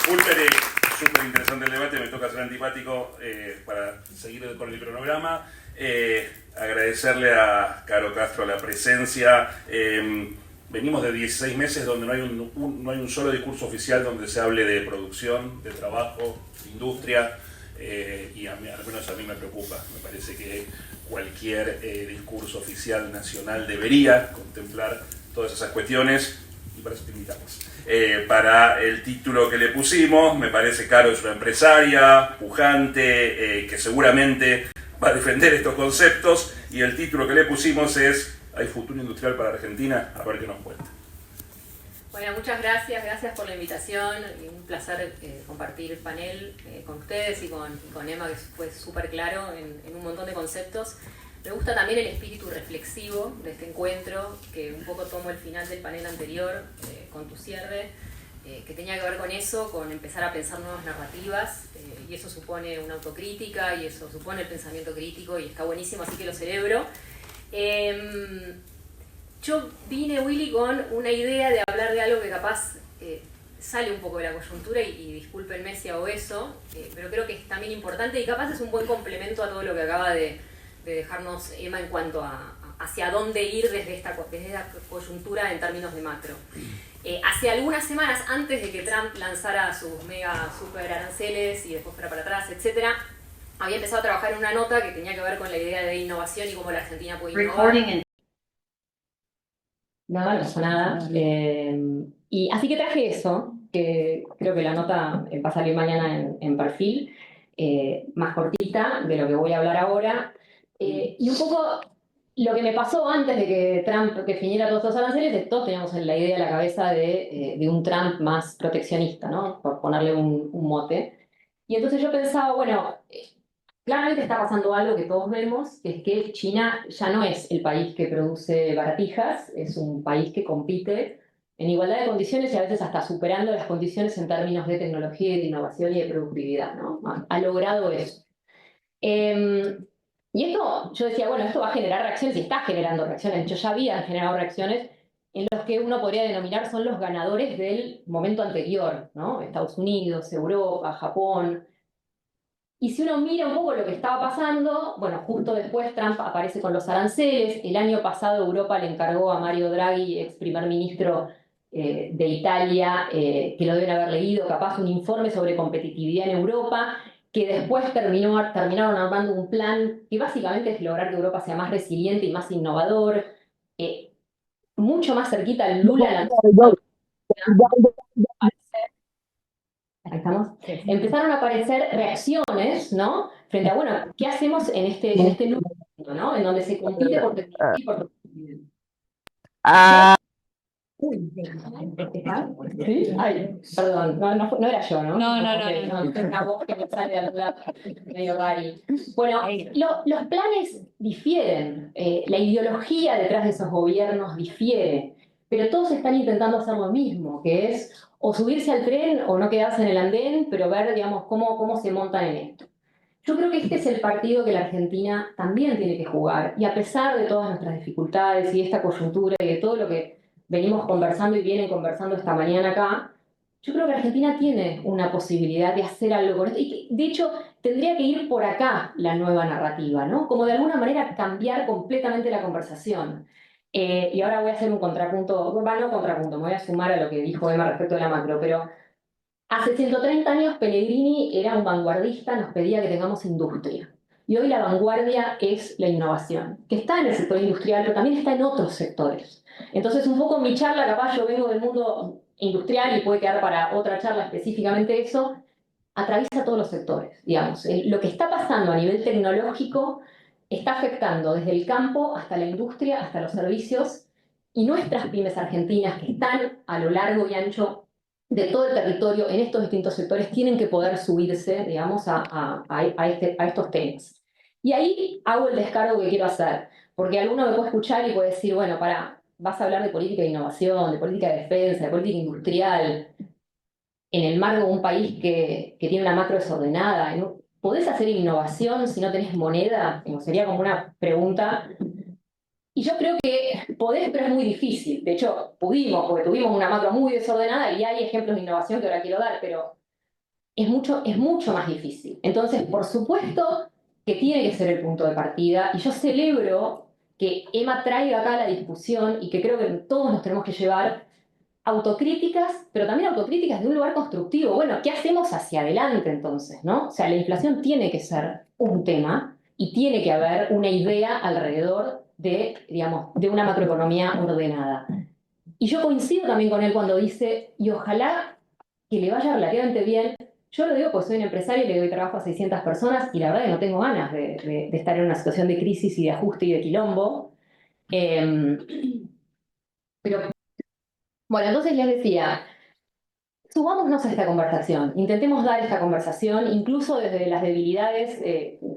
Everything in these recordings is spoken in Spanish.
Súper interesante el debate, me toca ser antipático para seguir con el cronograma. Agradecerle a Caro Castro la presencia. Venimos de 16 meses donde no hay un solo discurso oficial donde se hable de producción, de trabajo, de industria, y al menos a mí me preocupa. Me parece que cualquier discurso oficial nacional debería contemplar todas esas cuestiones, y para eso te invitamos. Para el título que le pusimos, me parece Caro es una empresaria, pujante, que seguramente va a defender estos conceptos, y el título que le pusimos es ¿Hay futuro industrial para Argentina? A ver qué nos cuenta. Bueno, muchas gracias por la invitación, y un placer compartir el panel con ustedes y con Emma, que fue súper claro en un montón de conceptos. Me gusta también el espíritu reflexivo de este encuentro, que un poco tomo el final del panel anterior con tu cierre, que tenía que ver con eso, con empezar a pensar nuevas narrativas, y eso supone una autocrítica, y eso supone el pensamiento crítico, y está buenísimo, así que lo celebro. Yo vine, Willy, con una idea de hablar de algo que capaz sale un poco de la coyuntura, y discúlpenme si hago eso, pero creo que es también importante y capaz es un buen complemento a todo lo que acaba de dejarnos Emma en cuanto a hacia dónde ir desde esta coyuntura en términos de macro. Hace algunas semanas, antes de que Trump lanzara sus mega super aranceles y después fuera para atrás, etc., había empezado a trabajar en una nota que tenía que ver con la idea de innovación y cómo la Argentina puede innovar. No pasa nada. Y así que traje eso, que creo que la nota va a salir mañana en Perfil, más cortita de lo que voy a hablar ahora. Y un poco lo que me pasó antes de que Trump definiera todos los aranceles, es que todos teníamos en la idea en la cabeza de un Trump más proteccionista, ¿no? Por ponerle un mote. Y entonces yo pensaba, bueno, claramente está pasando algo que todos vemos, que es que China ya no es el país que produce baratijas, es un país que compite en igualdad de condiciones y a veces hasta superando las condiciones en términos de tecnología y de innovación y de productividad, ¿no? Ha logrado eso. Y esto, yo decía, bueno, esto va a generar reacciones y está generando reacciones. De hecho, ya habían generado reacciones en los que uno podría denominar son los ganadores del momento anterior, ¿no? Estados Unidos, Europa, Japón. Y si uno mira un poco lo que estaba pasando, bueno, justo después Trump aparece con los aranceles. El año pasado Europa le encargó a Mario Draghi, ex primer ministro de Italia, que lo deben haber leído, capaz un informe sobre competitividad en Europa, que después terminaron armando un plan que básicamente es lograr que Europa sea más resiliente y más innovador. Mucho más cerquita al Lula lanzó. Ahí estamos. Empezaron a aparecer reacciones, ¿no? Frente a, bueno, ¿qué hacemos en este nuevo mundo, ¿no? En donde se compite por tecnología y por productividad. ¿Sí? Ay, perdón, no era yo, ¿no? No, es una voz que me sale al lado, medio rari. Bueno, los planes difieren, la ideología detrás de esos gobiernos difiere, pero todos están intentando hacer lo mismo, que es o subirse al tren o no quedarse en el andén, pero ver, digamos, cómo se montan en esto. Yo creo que este es el partido que la Argentina también tiene que jugar, y a pesar de todas nuestras dificultades y de esta coyuntura y de todo lo que venimos conversando y vienen conversando esta mañana acá, yo creo que Argentina tiene una posibilidad de hacer algo con esto, y que, de hecho, tendría que ir por acá la nueva narrativa, ¿no? Como de alguna manera cambiar completamente la conversación. Y ahora voy a hacer un contrapunto, bueno, no contrapunto, me voy a sumar a lo que dijo Emma respecto de la macro, pero hace 130 años Pellegrini era un vanguardista, nos pedía que tengamos industria. Y hoy la vanguardia es la innovación, que está en el sector industrial, pero también está en otros sectores. Entonces, un poco mi charla, capaz yo vengo del mundo industrial y puede quedar para otra charla específicamente eso, atraviesa todos los sectores, digamos. Lo que está pasando a nivel tecnológico está afectando desde el campo hasta la industria, hasta los servicios, y nuestras pymes argentinas que están a lo largo y ancho de todo el territorio en estos distintos sectores tienen que poder subirse, digamos, a estos temas. Y ahí hago el descargo que quiero hacer, porque alguno me puede escuchar y puede decir, bueno, vas a hablar de política de innovación, de política de defensa, de política industrial, en el marco de un país que tiene una macro desordenada. ¿No? ¿Podés hacer innovación si no tenés moneda? Sería como una pregunta. Y yo creo que podés, pero es muy difícil. De hecho, pudimos, porque tuvimos una macro muy desordenada y hay ejemplos de innovación que ahora quiero dar, pero es mucho más difícil. Entonces, por supuesto que tiene que ser el punto de partida, y yo celebro que Emma traiga acá la discusión y que creo que todos nos tenemos que llevar autocríticas, pero también autocríticas de un lugar constructivo. Bueno, ¿qué hacemos hacia adelante entonces, no? O sea, la inflación tiene que ser un tema y tiene que haber una idea alrededor de, digamos, de una macroeconomía ordenada. Y yo coincido también con él cuando dice, y ojalá que le vaya relativamente bien. Yo lo digo porque soy un empresario y le doy trabajo a 600 personas y la verdad que no tengo ganas de estar en una situación de crisis y de ajuste y de quilombo. Eh, pero bueno, entonces les decía, subámonos a esta conversación, intentemos dar esta conversación, incluso desde las debilidades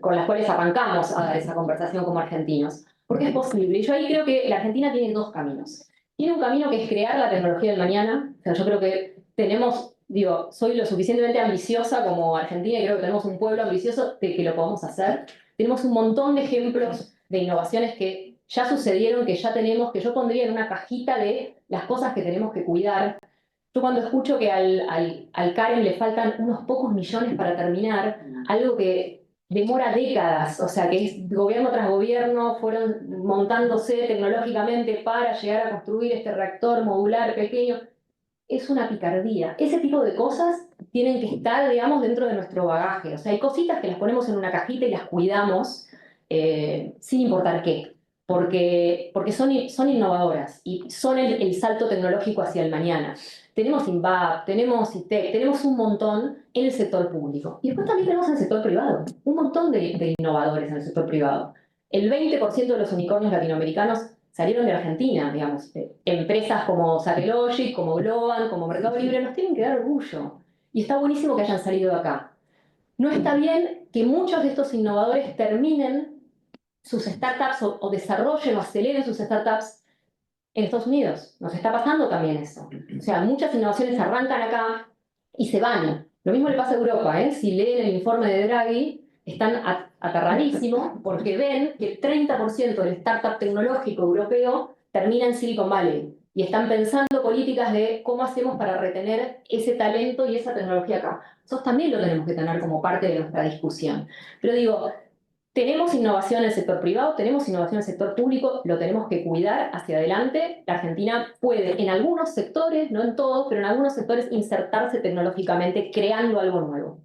con las cuales arrancamos a dar esa conversación como argentinos, porque es posible. Y yo ahí creo que la Argentina tiene dos caminos. Tiene un camino que es crear la tecnología del mañana. O sea, yo creo que tenemos, digo, soy lo suficientemente ambiciosa como Argentina y creo que tenemos un pueblo ambicioso de que lo podemos hacer. Tenemos un montón de ejemplos de innovaciones que ya sucedieron, que ya tenemos, que yo pondría en una cajita de las cosas que tenemos que cuidar. Yo cuando escucho que al Karen le faltan unos pocos millones para terminar, algo que demora décadas, o sea, que es gobierno tras gobierno, fueron montándose tecnológicamente para llegar a construir este reactor modular pequeño, es una picardía. Ese tipo de cosas tienen que estar, digamos, dentro de nuestro bagaje. O sea, hay cositas que las ponemos en una cajita y las cuidamos sin importar qué, porque son innovadoras y son el salto tecnológico hacia el mañana. Tenemos INVAP, tenemos ITEC, tenemos un montón en el sector público. Y después también tenemos en el sector privado, un montón de innovadores en el sector privado. El 20% de los unicornios latinoamericanos salieron de Argentina, digamos. Empresas como Satellogic, como Globan, como Mercado Libre, nos tienen que dar orgullo. Y está buenísimo que hayan salido de acá. No está bien que muchos de estos innovadores terminen sus startups o desarrollen o aceleren sus startups en Estados Unidos. Nos está pasando también eso. O sea, muchas innovaciones arrancan acá y se van. Lo mismo le pasa a Europa, ¿eh? Si leen el informe de Draghi, están aterradísimos porque ven que el 30% del startup tecnológico europeo termina en Silicon Valley y están pensando políticas de cómo hacemos para retener ese talento y esa tecnología acá. Eso también lo tenemos que tener como parte de nuestra discusión. Pero digo, tenemos innovación en el sector privado, tenemos innovación en el sector público, lo tenemos que cuidar hacia adelante. La Argentina puede, en algunos sectores, no en todos, pero en algunos sectores, insertarse tecnológicamente creando algo nuevo.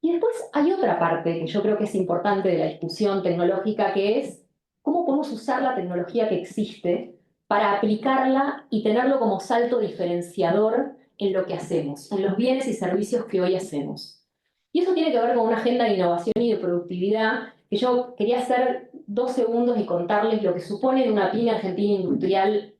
Y después hay otra parte que yo creo que es importante de la discusión tecnológica, que es cómo podemos usar la tecnología que existe para aplicarla y tenerlo como salto diferenciador en lo que hacemos, en los bienes y servicios que hoy hacemos. Y eso tiene que ver con una agenda de innovación y de productividad que yo quería hacer 2 segundos y contarles lo que supone en una pyme argentina industrial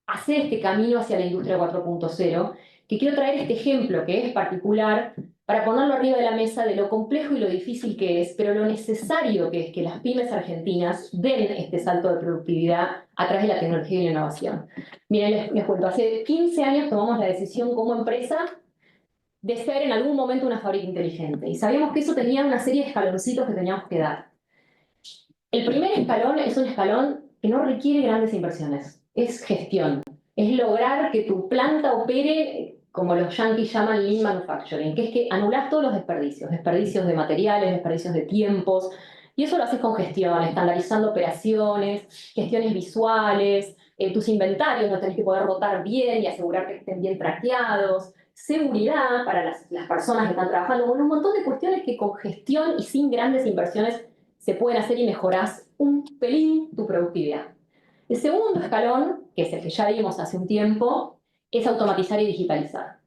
hacer este camino hacia la industria 4.0, que quiero traer este ejemplo que es particular para ponerlo arriba de la mesa de lo complejo y lo difícil que es, pero lo necesario que es que las pymes argentinas den este salto de productividad a través de la tecnología y la innovación. Miren, les cuento, hace 15 años tomamos la decisión como empresa de ser en algún momento una fábrica inteligente y sabíamos que eso tenía una serie de escaloncitos que teníamos que dar. El primer escalón es un escalón que no requiere grandes inversiones, es gestión, es lograr que tu planta opere como los yanquis llaman lean manufacturing, que es que anulás todos los desperdicios, desperdicios de materiales, desperdicios de tiempos, y eso lo haces con gestión, estandarizando operaciones, gestiones visuales, tus inventarios los tenés que poder rotar bien y asegurarte que estén bien traqueados, seguridad para las personas que están trabajando, con un montón de cuestiones que con gestión y sin grandes inversiones se pueden hacer y mejorás un pelín tu productividad. El segundo escalón, que es el que ya vimos hace un tiempo, es automatizar y digitalizar.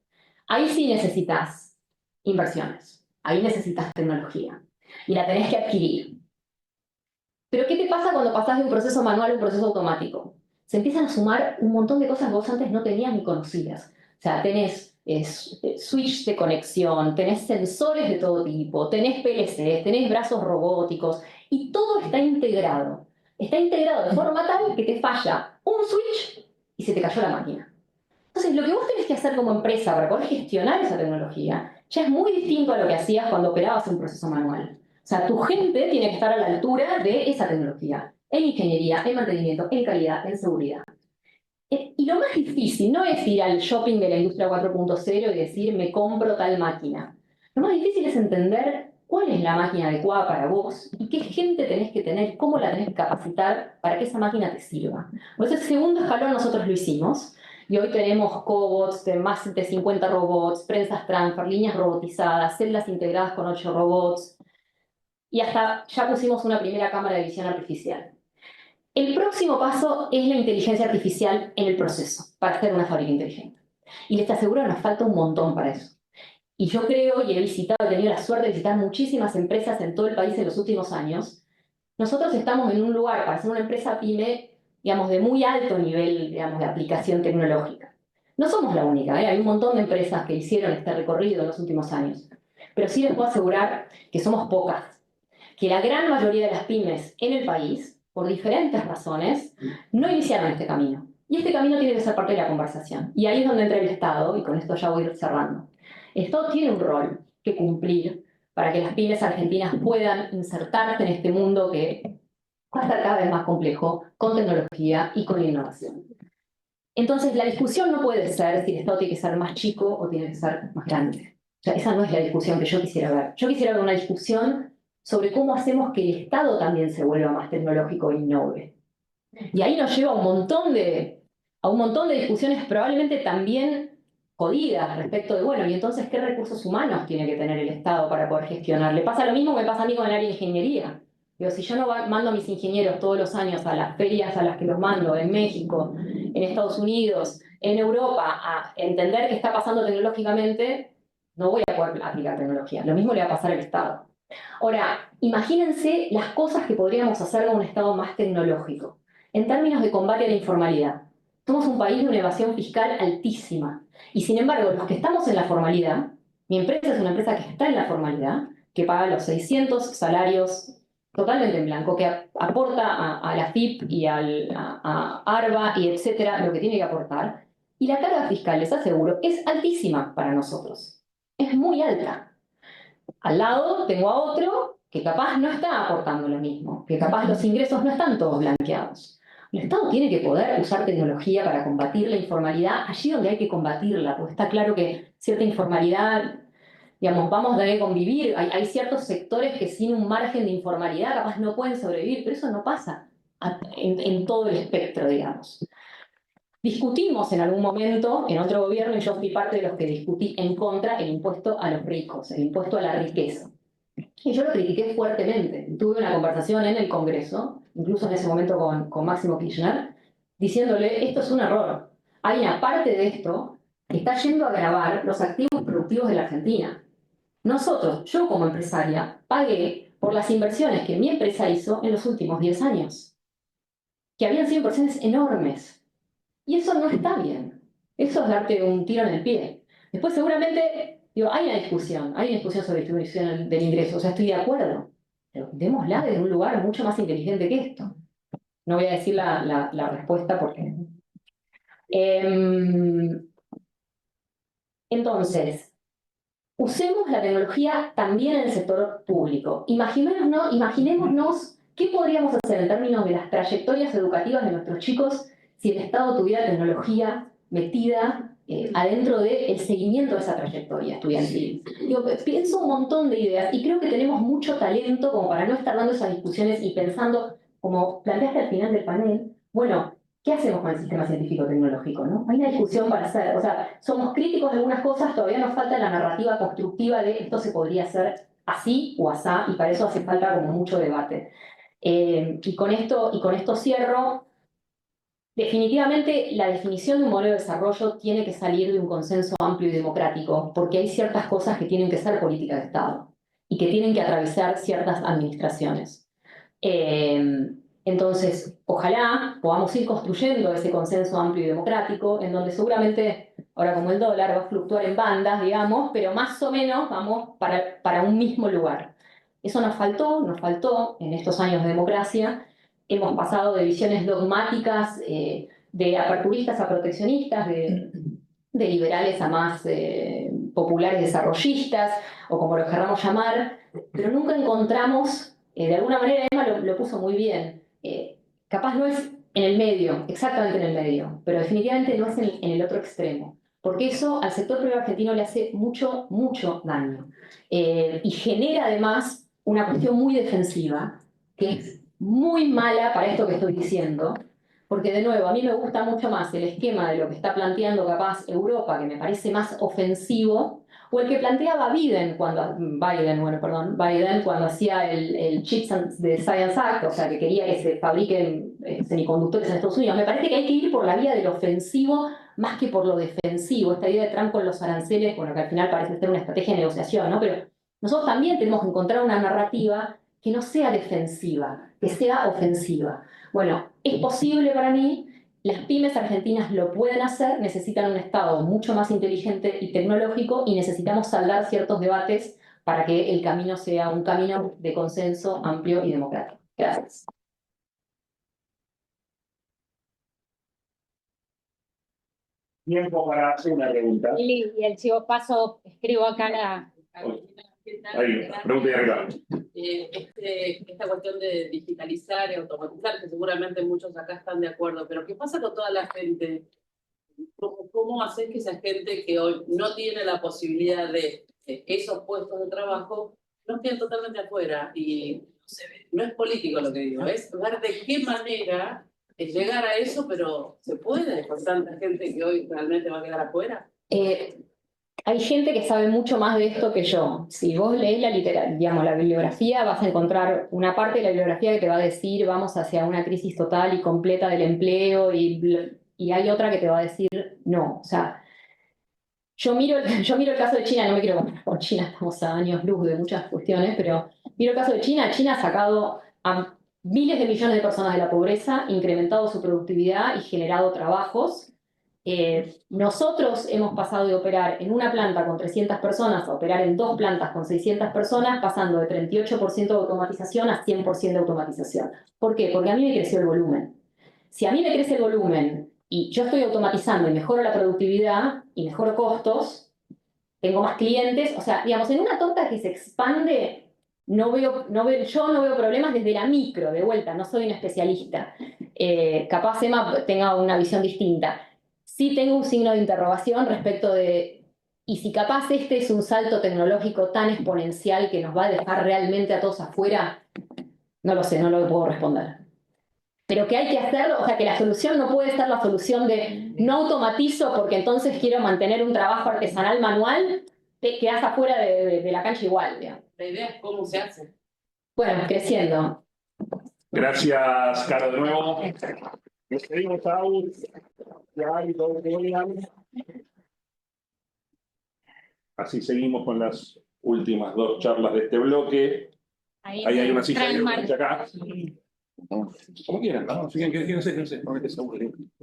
Ahí sí necesitas inversiones, ahí necesitas tecnología y la tenés que adquirir. Pero ¿qué te pasa cuando pasás de un proceso manual a un proceso automático? Se empiezan a sumar un montón de cosas que vos antes no tenías ni conocías. O sea, tenés switch de conexión, tenés sensores de todo tipo, tenés PLCs, tenés brazos robóticos y todo está integrado. Está integrado de forma tal que te falla un switch y se te cayó la máquina. Entonces, lo que vos tenés que hacer como empresa para poder gestionar esa tecnología ya es muy distinto a lo que hacías cuando operabas un proceso manual. O sea, tu gente tiene que estar a la altura de esa tecnología, en ingeniería, en mantenimiento, en calidad, en seguridad. Y lo más difícil no es ir al shopping de la industria 4.0 y decir, me compro tal máquina. Lo más difícil es entender cuál es la máquina adecuada para vos y qué gente tenés que tener y cómo la tenés que capacitar para que esa máquina te sirva. Por eso el segundo escalón nosotros lo hicimos y hoy tenemos cobots de más de 50 robots, prensas transfer, líneas robotizadas, celdas integradas con 8 robots y hasta ya pusimos una primera cámara de visión artificial. El próximo paso es la inteligencia artificial en el proceso para hacer una fábrica inteligente. Y les aseguro que nos falta un montón para eso. Y yo creo, y he tenido la suerte de visitar muchísimas empresas en todo el país en los últimos años, nosotros estamos en un lugar para ser una empresa pyme, digamos, de muy alto nivel, digamos, de aplicación tecnológica. No somos la única, ¿eh? Hay un montón de empresas que hicieron este recorrido en los últimos años. Pero sí les puedo asegurar que somos pocas, que la gran mayoría de las pymes en el país, por diferentes razones, no iniciaron este camino. Y este camino tiene que ser parte de la conversación. Y ahí es donde entra el Estado, y con esto ya voy a ir cerrando. El Estado tiene un rol que cumplir para que las pymes argentinas puedan insertarse en este mundo que va a estar cada vez más complejo, con tecnología y con innovación. Entonces, la discusión no puede ser si el Estado tiene que ser más chico o tiene que ser más grande. O sea, esa no es la discusión que yo quisiera ver. Yo quisiera ver una discusión sobre cómo hacemos que el Estado también se vuelva más tecnológico e innove. Y ahí nos lleva a un montón de discusiones probablemente también jodidas respecto de, bueno, y entonces, ¿qué recursos humanos tiene que tener el Estado para poder gestionar? Le pasa lo mismo que me pasa a mí con el área de ingeniería. Digo, si yo no mando a mis ingenieros todos los años a las ferias a las que los mando, en México, en Estados Unidos, en Europa, a entender qué está pasando tecnológicamente, no voy a poder aplicar tecnología. Lo mismo le va a pasar al Estado. Ahora, imagínense las cosas que podríamos hacer con un Estado más tecnológico, en términos de combate a la informalidad. Somos un país de una evasión fiscal altísima. Y sin embargo, los que estamos en la formalidad, mi empresa es una empresa que está en la formalidad, que paga los 600 salarios totalmente en blanco, que aporta a la FIP y a ARBA y etcétera, lo que tiene que aportar. Y la carga fiscal, les aseguro, es altísima para nosotros. Es muy alta. Al lado tengo a otro que capaz no está aportando lo mismo, que capaz los ingresos no están todos blanqueados. El Estado tiene que poder usar tecnología para combatir la informalidad allí donde hay que combatirla, porque está claro que cierta informalidad, digamos, vamos a tener que convivir. Hay ciertos sectores que sin un margen de informalidad capaz no pueden sobrevivir, pero eso no pasa en todo el espectro, digamos. Discutimos en algún momento, en otro gobierno, y yo fui parte de los que discutí en contra el impuesto a los ricos, el impuesto a la riqueza. Y yo lo critiqué fuertemente. Tuve una conversación en el Congreso, incluso en ese momento con Máximo Kirchner, diciéndole, esto es un error. Hay una parte de esto que está yendo a agravar los activos productivos de la Argentina. Nosotros, yo como empresaria, pagué por las inversiones que mi empresa hizo en los últimos 10 años, que habían sido inversiones enormes. Y eso no está bien. Eso es darte un tiro en el pie. Después seguramente, digo, hay una discusión sobre distribución del ingreso, o sea, estoy de acuerdo, pero démosla desde un lugar mucho más inteligente que esto. No voy a decir la respuesta porque... entonces, usemos la tecnología también en el sector público. Imaginémonos qué podríamos hacer en términos de las trayectorias educativas de nuestros chicos si el Estado tuviera tecnología metida adentro del seguimiento de esa trayectoria estudiantil. Pienso un montón de ideas y creo que tenemos mucho talento como para no estar dando esas discusiones y pensando, como planteaste al final del panel, bueno, ¿qué hacemos con el sistema científico-tecnológico? ¿No? Hay una discusión para hacer. O sea, somos críticos de algunas cosas, todavía nos falta la narrativa constructiva de esto se podría hacer así o asá, y para eso hace falta como mucho debate. Y con esto cierro. Definitivamente, la definición de un modelo de desarrollo tiene que salir de un consenso amplio y democrático, porque hay ciertas cosas que tienen que ser políticas de Estado y que tienen que atravesar ciertas administraciones. Entonces, ojalá podamos ir construyendo ese consenso amplio y democrático, en donde seguramente, ahora como el dólar va a fluctuar en bandas, digamos, pero más o menos vamos para un mismo lugar. Eso nos faltó en estos años de democracia. Hemos pasado de visiones dogmáticas, de aperturistas a proteccionistas, de liberales a más populares desarrollistas, o como lo queramos llamar, pero nunca encontramos, de alguna manera Emma lo puso muy bien, capaz no es en el medio, exactamente en el medio, pero definitivamente no es en el otro extremo. porque eso al sector privado argentino le hace mucho, mucho daño. Y genera además una cuestión muy defensiva, que es muy mala para esto que estoy diciendo, porque de nuevo, a mí me gusta mucho más el esquema de lo que está planteando capaz Europa, que me parece más ofensivo, o el que planteaba Biden cuando hacía el Chips and the Science Act, o sea, que quería que se fabriquen semiconductores en Estados Unidos. Me parece que hay que ir por la vía del ofensivo más que por lo defensivo. Esta idea de Trump con los aranceles, bueno, que al final parece ser una estrategia de negociación, ¿no? Pero nosotros también tenemos que encontrar una narrativa que no sea defensiva, que sea ofensiva. Bueno, es posible para mí. Las pymes argentinas lo pueden hacer, necesitan un Estado mucho más inteligente y tecnológico y necesitamos saldar ciertos debates para que el camino sea un camino de consenso amplio y democrático. Gracias. Tiempo para hacer una pregunta. Y el chivo paso, escribo acá la... Ahí, pregunta de arriba. Esta cuestión de digitalizar y automatizar, que seguramente muchos acá están de acuerdo, pero ¿qué pasa con toda la gente? ¿Cómo haces que esa gente que hoy no tiene la posibilidad de esos puestos de trabajo no queden totalmente afuera? Y no es político lo que digo, es ver de qué manera llegar a eso, pero ¿se puede con tanta gente que hoy realmente va a quedar afuera? Hay gente que sabe mucho más de esto que yo. Si vos lees la bibliografía, vas a encontrar una parte de la bibliografía que te va a decir vamos hacia una crisis total y completa del empleo y hay otra que te va a decir no. O sea, yo miro el caso de China, no me quiero comparar con China, estamos a años luz de muchas cuestiones, pero miro el caso de China. China ha sacado a miles de millones de personas de la pobreza, incrementado su productividad y generado trabajos. Nosotros hemos pasado de operar en una planta con 300 personas a operar en 2 plantas con 600 personas, pasando de 38% de automatización a 100% de automatización. ¿Por qué? Porque a mí me creció el volumen. Si a mí me crece el volumen y yo estoy automatizando y mejoro la productividad y mejoro costos, tengo más clientes, o sea, digamos, en una torta que se expande, yo no veo problemas desde la micro, de vuelta, no soy una especialista. Capaz Emma tenga una visión distinta. Sí tengo un signo de interrogación respecto de, y si capaz este es un salto tecnológico tan exponencial que nos va a dejar realmente a todos afuera, no lo sé, no lo puedo responder. Pero que hay que hacerlo, o sea, que la solución no puede ser la solución de no automatizo porque entonces quiero mantener un trabajo artesanal manual, te quedás afuera de la cancha igual, digamos. La idea es cómo se hace. Bueno, creciendo. Gracias, Caro, de nuevo. Nos pedimos a Así seguimos con las últimas 2 charlas de este bloque. Ahí hay una silla acá. Como quieran, ¿no? Quédense, no me